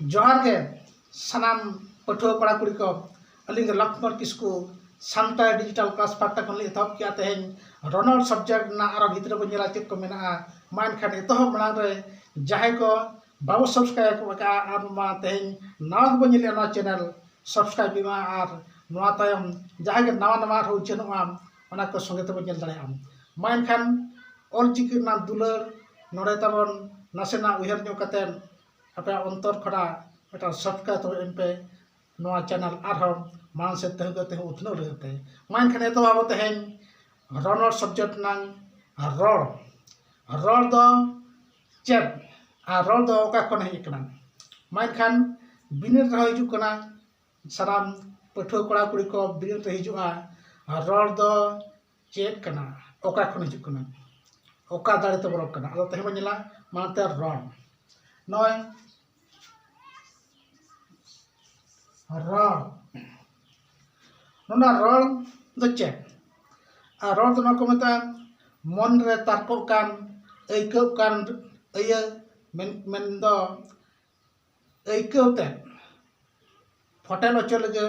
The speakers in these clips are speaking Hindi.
जोहार के सानाम पठुआ कड़ा कुड़ी को अलिंग लक्ष्मण किस्कु सानताय डिजिटल क्लास पाटा खन एतहब किया तेहें रनर सब्जेक्ट ना आरो भितर को नेला चेक को मेना मान खान एतहब मनांग रे जहाय को बाबू सब्सक्राइब को का आर मा तेहें नाव को नेले ना चैनल सब्सक्राइब बिमा आर नवा तायम जहाय के नवा नवा हो चेनुआ ओना को संगे तो नेल दाड़े आम मान खान ऑल चिकी ना दुलर नोडे तबन नासेना उहर न्यो कतेन apa ontor khada eta subscribe to mp noa channel arhom man se teh ko teh uthno rete man khane to abo tehen ronor subject nang ror do chat a ror do oka kon hej kana man khan binir ra hiju kana saram patho kora kuri ko binir te hiju a ror do chat kana oka kon hiju kana oka dare to borok kana ado teh manila mante ror noy rol nona rol do cek a rol to nako meta mon re tarko kan eikeu kan aya men do eikeu te hotel ochol ge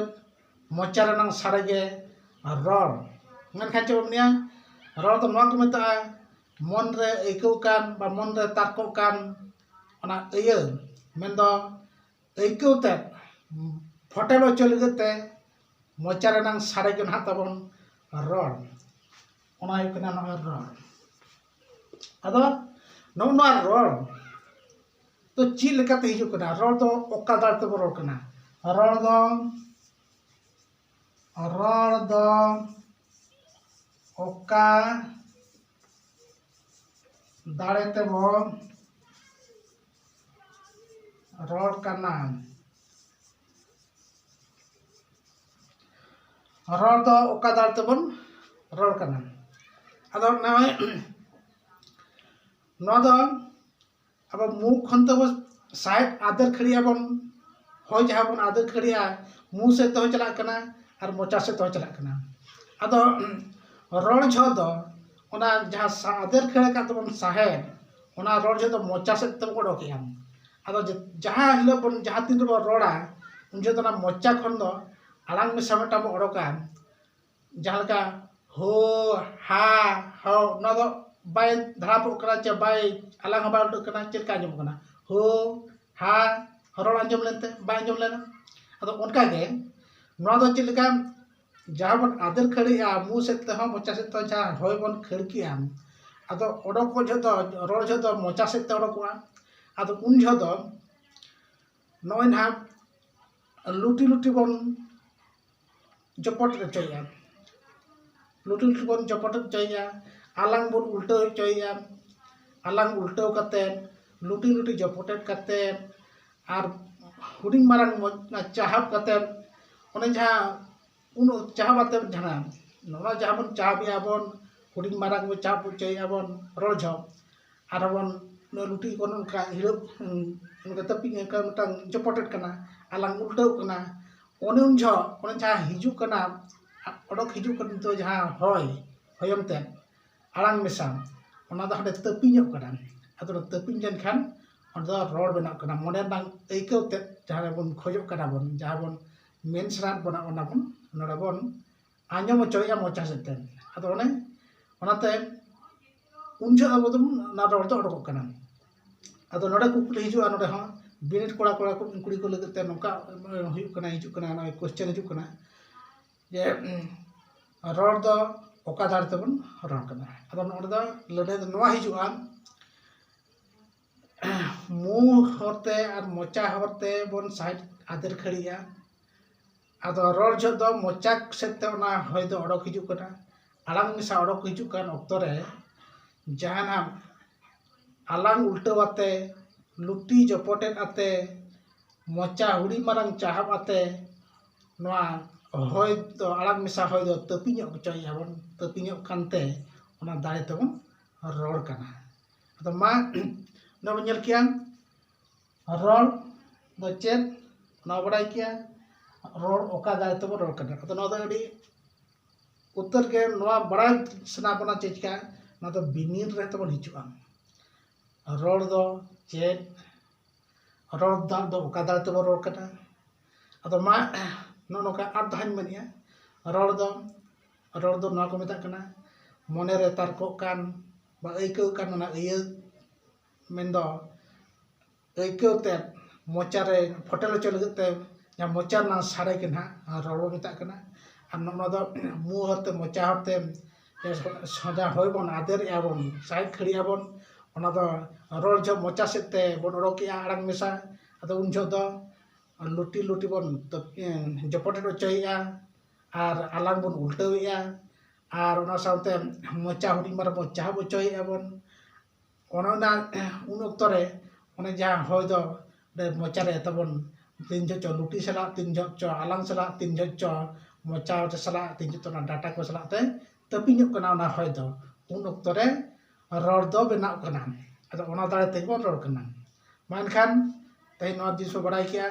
mochar nang sarage rol ngan khan chom nia rol to nako meta mon re eikeu kan ba mon re tarko kan ona aya men do eikeu te hotel चल गते मोचारे नंग सारे के ना तबन रॉड ओना यकना ना रॉड अदो नो रॉड तो ची लेकाते हिजु कना रॉड दो ओका दार ते बरो कना रॉड दो ओका दाड़े ते बो रॉड कना रॉड दो ओका दार तबन रॉड कना अदो नाय नो दो अब मुख खन तब साइड आदर खड़िया बन हो जहां बन आदर खड़िया मुंह से तो चला कना और मोचा से तो चला कना अदो रॉड छ दो ओना जहां आदर खड़े का तबन साहे ओना रॉड छ दो मोचा से तब को डोके हम अदो जहां हिलो बन जहां तीन रो रोड़ा उन जे तो ना मोचा खन दो alang mi sama tamu orokan jahal ka ho ha ho no do bay dhap kena che bay alang ba do kena chet ka jom kena ho ha rol anjom lente bay anjom lena ado onka ge no do chet ka jaha bon ader khari a mu se te ho mocha se to ja hoy bon khar ki am ado odok ko jodo rol jodo mocha se te odok wa ado un jodo noy na luti bon जपट चाहिए लुटू बन जपट चाहिए आलांग बन उल्टा चाहिए आलांग उल्टा करते लुटी जपटेट करते और हुडिंग मारंग चाहब करते उन जहाँ उन चाहबाते जहाँ नोना जहाँ बन चाहबिया बन हुडिंग मारंग में चाहब चाहिए बन रोल झ और बन लुटी को उनका हिरो उनका तपी का मतंग जपटेट करना आलांग उल्टा करना उन जहाँ हिजू कना ओडक हिजू कन तो जहाँ होय होयम ते आलांग मेसा ओना द हडे तपिញकना अदो तपिñ जन खान ओदा रोड बना कना मोने नांग एइकौ ते जहाँ बन खोजो कना बन जहाँ बन मेन सरात बना ओना बन नोडा बन आंजम चोया मोचा सेते अदो ओने ओनाते उन जो अब तुम ना रोड तो ओडक कना अदो नोडे कुकुल हिजू नोडे हां बिनिट कोड़ा कोड़ा को कुड़ी को लगते नौका हुई कना हिजू कना ना क्वेश्चन हिजू कना जे रोड दो ओका दार तबन रोड कना अदो नोड दो लड़े दो नवा हिजू आ मुंह होते और मोचा होते बन साइड आदर खड़िया अदो रोड जो दो मोचा सेते ना होय दो ओडक हिजू कना आलांग मिसा ओडक हिजू कान ऑक्टो रे जहाना आलांग उल्टा वाते लुटी जपटेट आते मोचा हुडी मारंग चाहब आते नोआ होय तो आलांग मिसा होय दो तपिñ चाहिए बन तपिñ कानते ओना दाड़े तबन रोड कना अदो मा न बनेल किया रोड दो चेत न बड़ाई किया रोड ओका दाड़े तबन रोड कना अदो न दो अडी उत्तर के नोआ बड़ा सना बना चेज का ना तो बिनीर रे तबन हिजुआ रोड दो चेत rol dal do oka dal te rol kana ado ma no noka ar dahañ menia rol do na ko metak kana mone re tar ko kan ba aikaw kan na iya mendo aikaw te mocha re hotel cho lagut te ya mocha na sare ke na rol metak kana ar no do mu horte mocha horte soja hoy bon ader abon side khari abon ona do rol jo mocha sete bon roki arang mesa ado un jo do luti luti bon jopote do choya ar alang bon ultawea ar ona saute mocha hudi mar mocha bo choya bon ona na un oktore ona ja hoy do de mocha re tabon tin jo luti sala tin jo alang sala tin jo mocha sala tin jo na data ko sala te tapi nyuk kana na hoy do un oktore rol do benak kana ado ona dare te bon rol kana mankan te no diso barai kia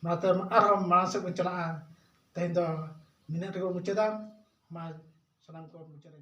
mata arham masuk mencela te do minat ko mucedam ma sanam ko muceda